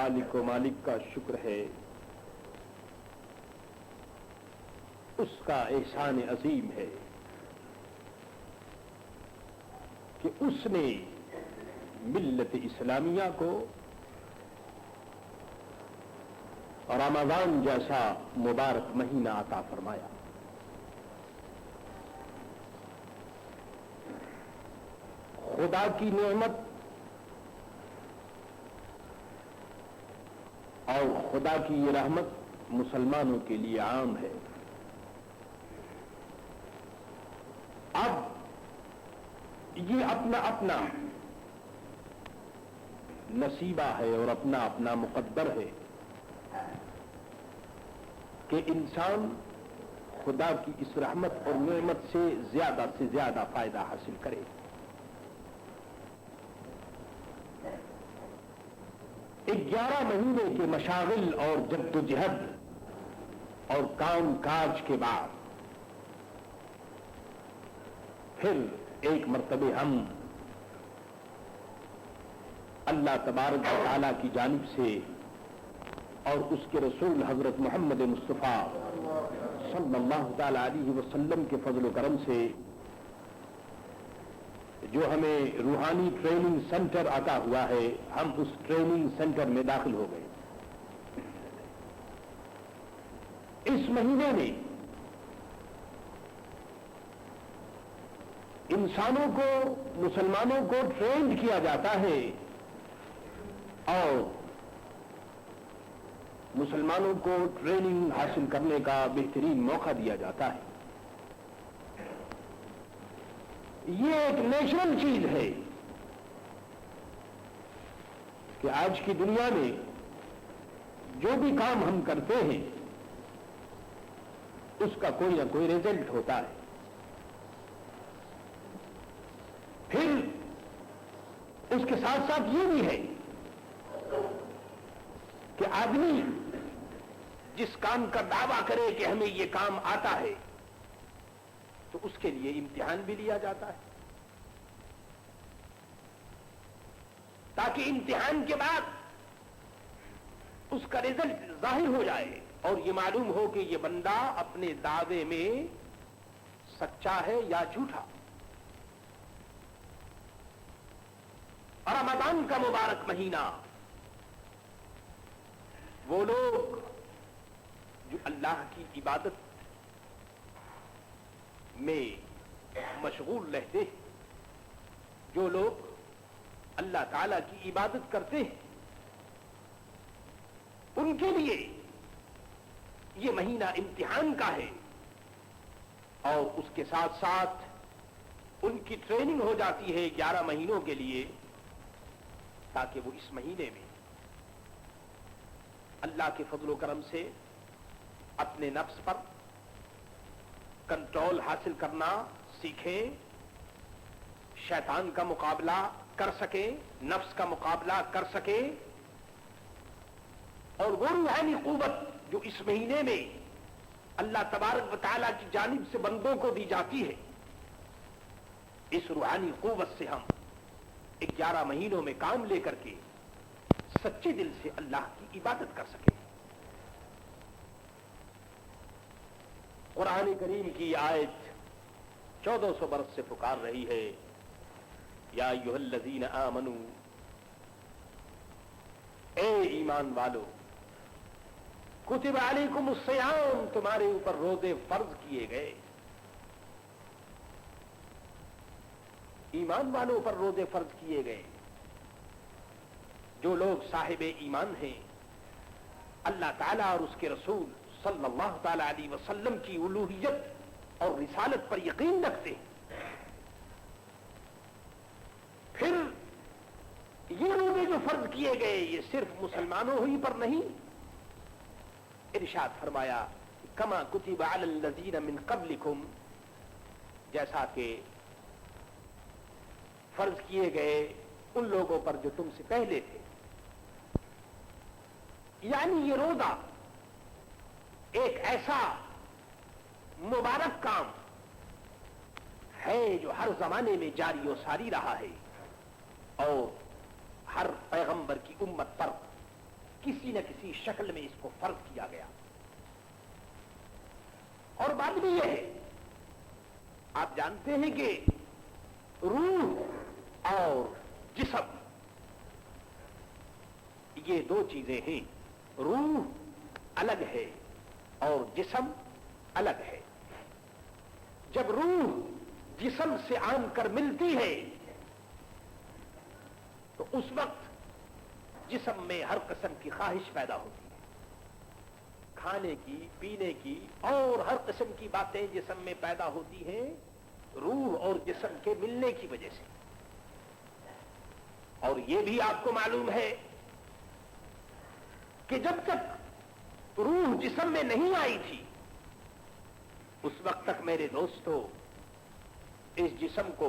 خالق و مالک کا شکر ہے، اس کا احسان عظیم ہے کہ اس نے ملت اسلامیہ کو رمضان جیسا مبارک مہینہ عطا فرمایا۔ خدا کی نعمت اور خدا کی یہ رحمت مسلمانوں کے لیے عام ہے۔ اب یہ اپنا اپنا نصیبہ ہے اور اپنا اپنا مقدر ہے کہ انسان خدا کی اس رحمت اور نعمت سے زیادہ فائدہ حاصل کرے۔ ایک 11 مہینے کے مشاغل اور جد و جہد اور کام کاج کے بعد پھر ایک مرتبہ ہم اللہ تبارک و تعالیٰ کی جانب سے اور اس کے رسول حضرت محمد مصطفیٰ صلی اللہ تعالی علیہ وسلم کے فضل و کرم سے جو ہمیں روحانی ٹریننگ سینٹر عطا ہوا ہے، ہم اس ٹریننگ سینٹر میں داخل ہو گئے۔ اس مہینے میں انسانوں کو، مسلمانوں کو ٹرینڈ کیا جاتا ہے اور مسلمانوں کو ٹریننگ حاصل کرنے کا بہترین موقع دیا جاتا ہے۔ یہ ایک نیچرل چیز ہے کہ آج کی دنیا میں جو بھی کام ہم کرتے ہیں اس کا کوئی نہ کوئی ریزلٹ ہوتا ہے۔ پھر اس کے ساتھ ساتھ یہ بھی ہے کہ آدمی جس کام کا دعویٰ کرے کہ ہمیں یہ کام آتا ہے تو اس کے لیے امتحان بھی لیا جاتا ہے، تاکہ امتحان کے بعد اس کا رزلٹ ظاہر ہو جائے اور یہ معلوم ہو کہ یہ بندہ اپنے دعوے میں سچا ہے یا جھوٹا۔ رمضان کا مبارک مہینہ، وہ لوگ جو اللہ کی عبادت میں مشغول رہتے ہیں، جو لوگ اللہ تعالی کی عبادت کرتے ہیں، ان کے لیے یہ مہینہ امتحان کا ہے اور اس کے ساتھ ساتھ ان کی ٹریننگ ہو جاتی ہے 11 مہینوں کے لیے، تاکہ وہ اس مہینے میں اللہ کے فضل و کرم سے اپنے نفس پر کنٹرول حاصل کرنا سیکھیں، شیطان کا مقابلہ کر سکیں، نفس کا مقابلہ کر سکیں، اور وہ روحانی قوت جو اس مہینے میں اللہ تبارک و تعالیٰ کی جانب سے بندوں کو دی جاتی ہے، اس روحانی قوت سے ہم 11 مہینوں میں کام لے کر کے سچے دل سے اللہ کی عبادت کر سکیں۔ قرآن کریم کی آیت 1400 برس سے پکار رہی ہے، یا ایھا الذین آمنو، اے ایمان والو، کتب علیکم الصیام، تمہارے اوپر روزے فرض کیے گئے۔ ایمان والوں پر روزے فرض کیے گئے۔ جو لوگ صاحب ایمان ہیں، اللہ تعالیٰ اور اس کے رسول صلی اللہ تعالی علیہ وسلم کی الوہیت اور رسالت پر یقین رکھتے ہیں، پھر یہ روزے جو فرض کیے گئے یہ صرف مسلمانوں ہی پر نہیں، ارشاد فرمایا کما کتب علی الذین من قبلکم، جیسا کہ فرض کیے گئے ان لوگوں پر جو تم سے پہلے تھے۔ یعنی یہ روزہ ایک ایسا مبارک کام ہے جو ہر زمانے میں جاری و ساری رہا ہے اور ہر پیغمبر کی امت پر کسی نہ کسی شکل میں اس کو فرض کیا گیا. اور بات بھی یہ ہے، آپ جانتے ہیں کہ روح اور جسم یہ دو چیزیں ہیں. روح الگ ہے اور جسم الگ ہے. جب روح جسم سے آن کر ملتی ہے تو اس وقت جسم میں ہر قسم کی خواہش پیدا ہوتی ہے، کھانے کی، پینے کی اور ہر قسم کی باتیں جسم میں پیدا ہوتی ہیں روح اور جسم کے ملنے کی وجہ سے. اور یہ بھی آپ کو معلوم ہے کہ جب تک روح جسم میں نہیں آئی تھی اس وقت تک میرے دوستو اس جسم کو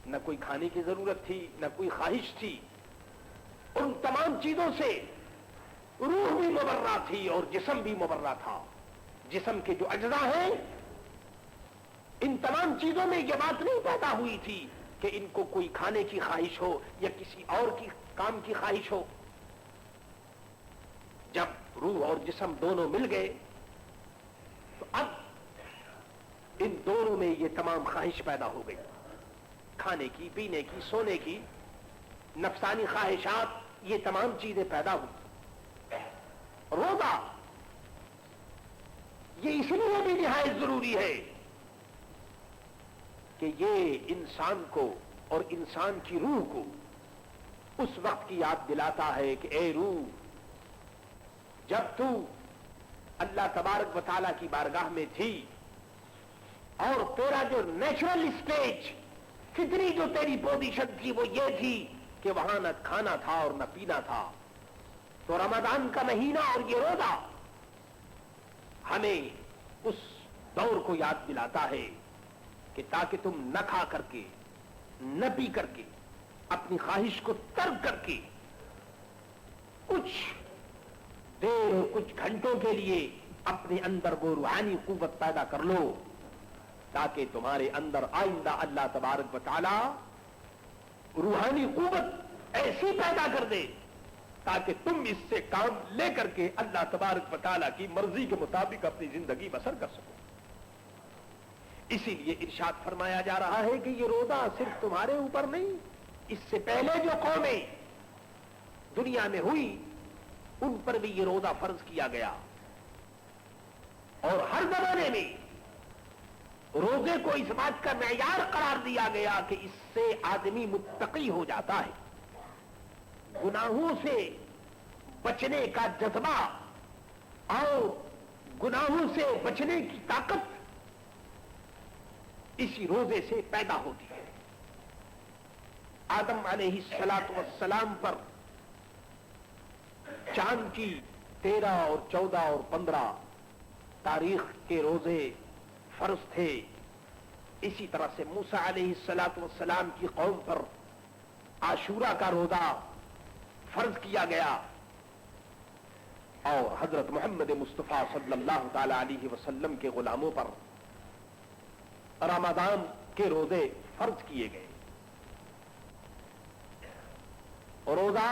نہ کوئی کھانے کی ضرورت تھی، نہ کوئی خواہش تھی. ان تمام چیزوں سے روح بھی مبرہ تھی اور جسم بھی مبرہ تھا. جسم کے جو اجزاء ہیں ان تمام چیزوں میں یہ بات نہیں پیدا ہوئی تھی کہ ان کو کوئی کھانے کی خواہش ہو یا کسی اور کی کام کی خواہش ہو. جب روح اور جسم دونوں مل گئے تو اب ان دونوں میں یہ تمام خواہش پیدا ہو گئی، کھانے کی، پینے کی، سونے کی، نفسانی خواہشات، یہ تمام چیزیں پیدا ہوئی. روزہ یہ اس لیے بھی نہایت ضروری ہے کہ یہ انسان کو اور انسان کی روح کو اس وقت کی یاد دلاتا ہے کہ اے روح، جب تو اللہ تبارک و تعالیٰ کی بارگاہ میں تھی اور تیرا جو نیچرل اسٹیج، فطری جو تیری پوزیشن تھی وہ یہ تھی کہ وہاں نہ کھانا تھا اور نہ پینا تھا، تو رمضان کا مہینہ اور یہ روزہ ہمیں اس دور کو یاد دلاتا ہے کہ تاکہ تم نہ کھا کر کے، نہ پی کر کے، اپنی خواہش کو ترک کر کے کچھ دیر اور کچھ گھنٹوں کے لیے اپنے اندر وہ روحانی قوت پیدا کر لو تاکہ تمہارے اندر آئندہ اللہ تبارک و تعالی روحانی قوت ایسی پیدا کر دے تاکہ تم اس سے کام لے کر کے اللہ تبارک و تعالی کی مرضی کے مطابق اپنی زندگی بسر کر سکو. اسی لیے ارشاد فرمایا جا رہا ہے کہ یہ روزہ صرف تمہارے اوپر نہیں، اس سے پہلے جو قومیں دنیا میں ہوئی ان پر بھی یہ روزہ فرض کیا گیا. اور ہر زمانے میں روزے کو اس بات کا معیار قرار دیا گیا کہ اس سے آدمی متقی ہو جاتا ہے، گناہوں سے بچنے کا جذبہ اور گناہوں سے بچنے کی طاقت اسی روزے سے پیدا ہوتی ہے. آدم علیہ السلام پر چاند کی 13 اور 14 اور 15 تاریخ کے روزے فرض تھے. اسی طرح سے موسیٰ علیہ السلام کی قوم پر عاشورہ کا روزہ فرض کیا گیا اور حضرت محمد مصطفیٰ صلی اللہ تعالی علیہ وسلم کے غلاموں پر رمضان کے روزے فرض کیے گئے. روزہ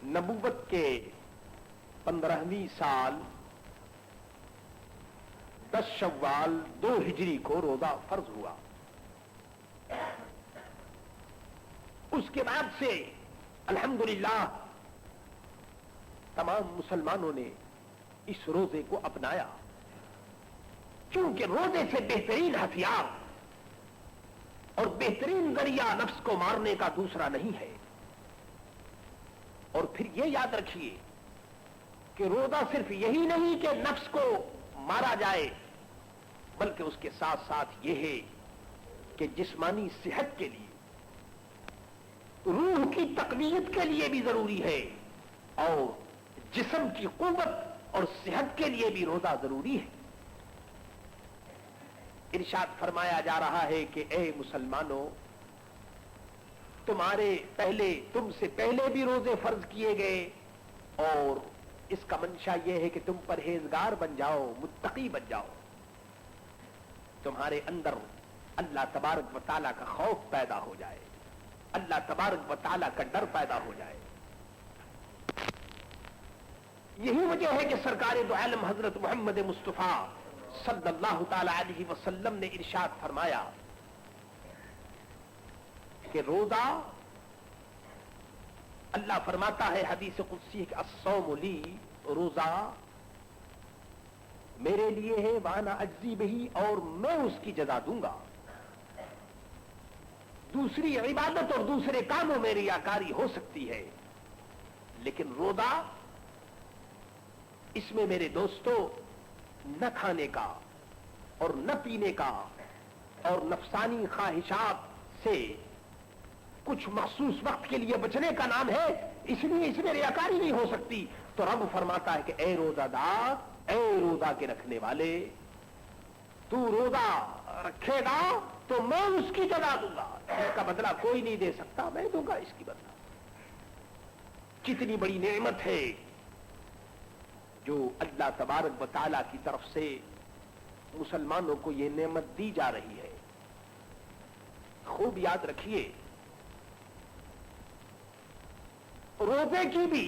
نبوت کے 15ویں سال 10 شوال 2 ہجری کو روزہ فرض ہوا. اس کے بعد سے الحمدللہ تمام مسلمانوں نے اس روزے کو اپنایا، کیونکہ روزے سے بہترین ہتھیار اور بہترین ذریعہ نفس کو مارنے کا دوسرا نہیں ہے. اور پھر یہ یاد رکھیے کہ روزہ صرف یہی نہیں کہ نفس کو مارا جائے، بلکہ اس کے ساتھ ساتھ یہ ہے کہ جسمانی صحت کے لیے، روح کی تقویت کے لیے بھی ضروری ہے اور جسم کی قوت اور صحت کے لیے بھی روزہ ضروری ہے. ارشاد فرمایا جا رہا ہے کہ اے مسلمانوں، تم سے پہلے بھی روزے فرض کیے گئے اور اس کا منشا یہ ہے کہ تم پرہیزگار بن جاؤ، متقی بن جاؤ، تمہارے اندر اللہ تبارک و تعالیٰ کا خوف پیدا ہو جائے، اللہ تبارک و تعالیٰ کا ڈر پیدا ہو جائے. یہی وجہ ہے کہ سرکار دو عالم حضرت محمد مصطفیٰ صلی اللہ تعالی علیہ وسلم نے ارشاد فرمایا کہ روزہ، اللہ فرماتا ہے حدیث قدسی کہ الصوم لی، روزہ میرے لیے ہے، وانا اجزی بہی، اور میں اس کی جزا دوں گا۔ دوسری عبادت اور دوسرے کاموں میں ریاکاری ہو سکتی ہے، لیکن روزہ، اس میں میرے دوستو نہ کھانے کا اور نہ پینے کا اور نفسانی خواہشات سے کچھ مخصوص وقت کے لیے بچنے کا نام ہے، اس لیے اس میں ریاکاری نہیں ہو سکتی۔ تو رب فرماتا ہے کہ اے روزہ دار، اے روزہ کے رکھنے والے، تو روزہ رکھے گا تو میں اس کی جزا دوں گا، اس کا بدلہ کوئی نہیں دے سکتا، میں دوں گا اس کی بدلہ۔ کتنی بڑی نعمت ہے جو اللہ تبارک و تعالیٰ کی طرف سے مسلمانوں کو یہ نعمت دی جا رہی ہے۔ خوب یاد رکھیے، روزے کی بھی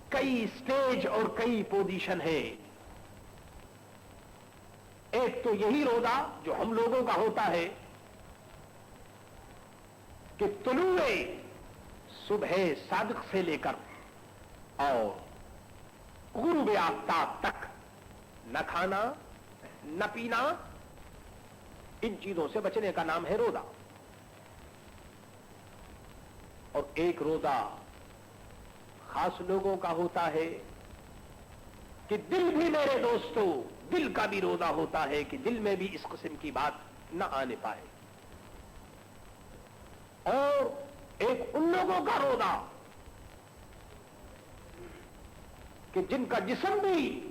کئی سٹیج اور کئی پوزیشن ہے۔ ایک تو یہی روزہ جو ہم لوگوں کا ہوتا ہے کہ طلوع صبح صادق سے لے کر اور غروب آفتاب تک نہ کھانا نہ پینا، ان چیزوں سے بچنے کا نام ہے روزہ۔ اور ایک روزہ خاص لوگوں کا ہوتا ہے کہ دل بھی، میرے دوستو، دل کا بھی روزہ ہوتا ہے کہ دل میں بھی اس قسم کی بات نہ آنے پائے۔ اور ایک ان لوگوں کا روزہ کہ جن کا جسم بھی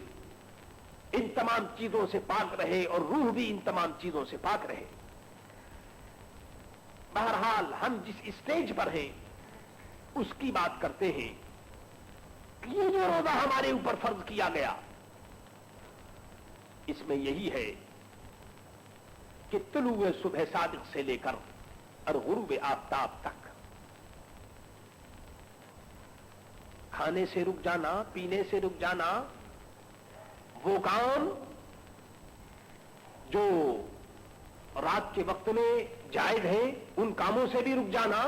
ان تمام چیزوں سے پاک رہے اور روح بھی ان تمام چیزوں سے پاک رہے۔ بہرحال ہم جس اسٹیج پر ہیں اس کی بات کرتے ہیں کہ یہ جو روزہ ہمارے اوپر فرض کیا گیا، اس میں یہی ہے کہ طلوع صبح صادق سے لے کر اور غروب آفتاب تک کھانے سے رک جانا، پینے سے رک جانا، وہ کام جو رات کے وقت میں جائز ہیں ان کاموں سے بھی رک جانا،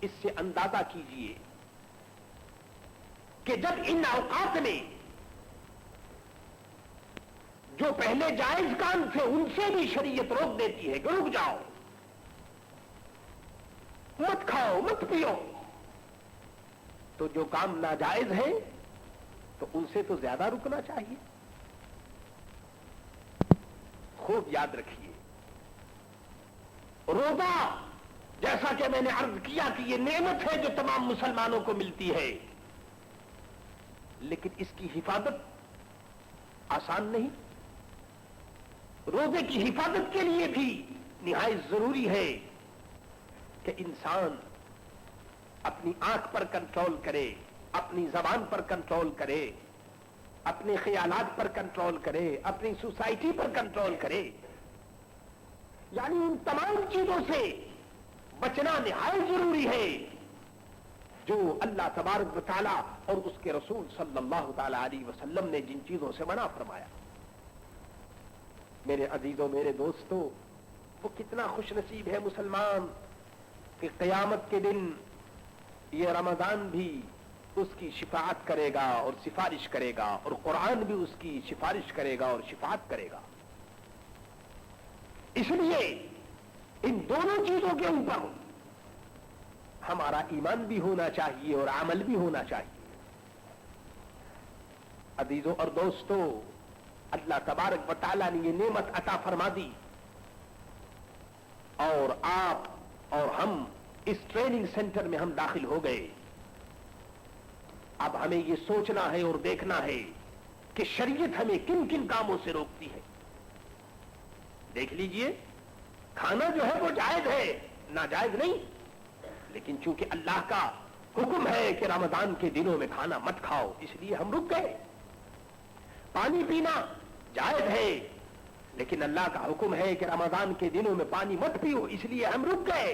اس سے اندازہ کیجئے کہ جب ان اوقات میں جو پہلے جائز کام تھے ان سے بھی شریعت روک دیتی ہے کہ رک جاؤ، مت کھاؤ، مت پیو، تو جو کام ناجائز ہے تو ان سے تو زیادہ رکنا چاہیے۔ خوب یاد رکھیے، روزہ جیسا کہ میں نے عرض کیا کہ یہ نعمت ہے جو تمام مسلمانوں کو ملتی ہے، لیکن اس کی حفاظت آسان نہیں۔ روزے کی حفاظت کے لیے بھی نہایت ضروری ہے کہ انسان اپنی آنکھ پر کنٹرول کرے، اپنی زبان پر کنٹرول کرے، اپنے خیالات پر کنٹرول کرے، اپنی سوسائٹی پر کنٹرول کرے، یعنی ان تمام چیزوں سے بچنا نہایت ضروری ہے جو اللہ تبارک و تعالی اور اس کے رسول صلی اللہ تعالی علیہ وسلم نے جن چیزوں سے منع فرمایا۔ میرے عزیزوں، میرے دوستوں، وہ کتنا خوش نصیب ہے مسلمان کہ قیامت کے دن یہ رمضان بھی اس کی شفاعت کرے گا اور سفارش کرے گا، اور قرآن بھی اس کی سفارش کرے گا اور شفاعت کرے گا۔ اس لیے ان دونوں چیزوں کے اوپر ہمارا ایمان بھی ہونا چاہیے اور عمل بھی ہونا چاہیے۔ عزیزوں اور دوستوں، اللہ تبارک و تعالیٰ نے یہ نعمت عطا فرما دی، اور آپ اور ہم اس ٹریننگ سینٹر میں ہم داخل ہو گئے۔ اب ہمیں یہ سوچنا ہے اور دیکھنا ہے کہ شریعت ہمیں کن کن کاموں سے روکتی ہے۔ دیکھ لیجئے، کھانا جو ہے وہ جائز ہے، ناجائز نہیں، لیکن چونکہ اللہ کا حکم ہے کہ رمضان کے دنوں میں کھانا مت کھاؤ، اس لیے ہم رک گئے۔ پانی پینا جائز ہے، لیکن اللہ کا حکم ہے کہ رمضان کے دنوں میں پانی مت پیو، اس لیے ہم رک گئے۔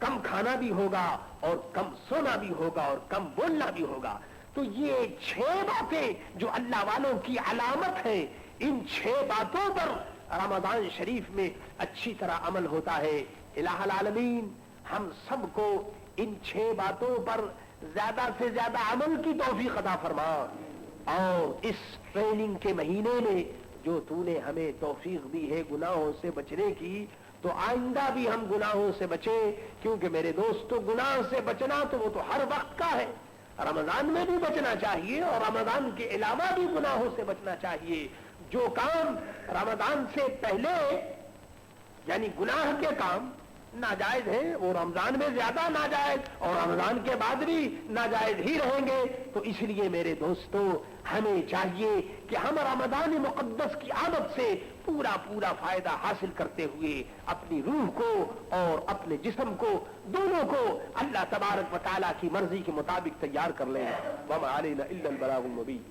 کم کھانا بھی ہوگا اور کم سونا بھی ہوگا اور کم بولنا بھی ہوگا. تو یہ 6 باتیں جو اللہ والوں کی علامت ہے، ان 6 باتوں پر رمضان شریف میں اچھی طرح عمل ہوتا ہے. الہ العالمین ہم سب کو ان 6 باتوں پر زیادہ سے زیادہ عمل کی توفیق عطا فرما. اور اس ٹریننگ کے مہینے میں جو تو نے ہمیں توفیق دی ہے گناہوں سے بچنے کی، تو آئندہ بھی ہم گناہوں سے بچیں، کیونکہ میرے دوستو گناہ سے بچنا تو وہ تو ہر وقت کا ہے. رمضان میں بھی بچنا چاہیے اور رمضان کے علاوہ بھی گناہوں سے بچنا چاہیے. جو کام رمضان سے پہلے یعنی گناہ کے کام ناجائز ہیں وہ رمضان میں زیادہ ناجائز اور رمضان کے بعد بھی ناجائز ہی رہیں گے. تو اس لیے میرے دوستو ہمیں چاہیے کہ ہم رمضان مقدس کی عادت سے پورا فائدہ حاصل کرتے ہوئے اپنی روح کو اور اپنے جسم کو دونوں کو اللہ تبارک و تعالیٰ کی مرضی کے مطابق تیار کر لیں. وما علینا الا البلاغ المبین.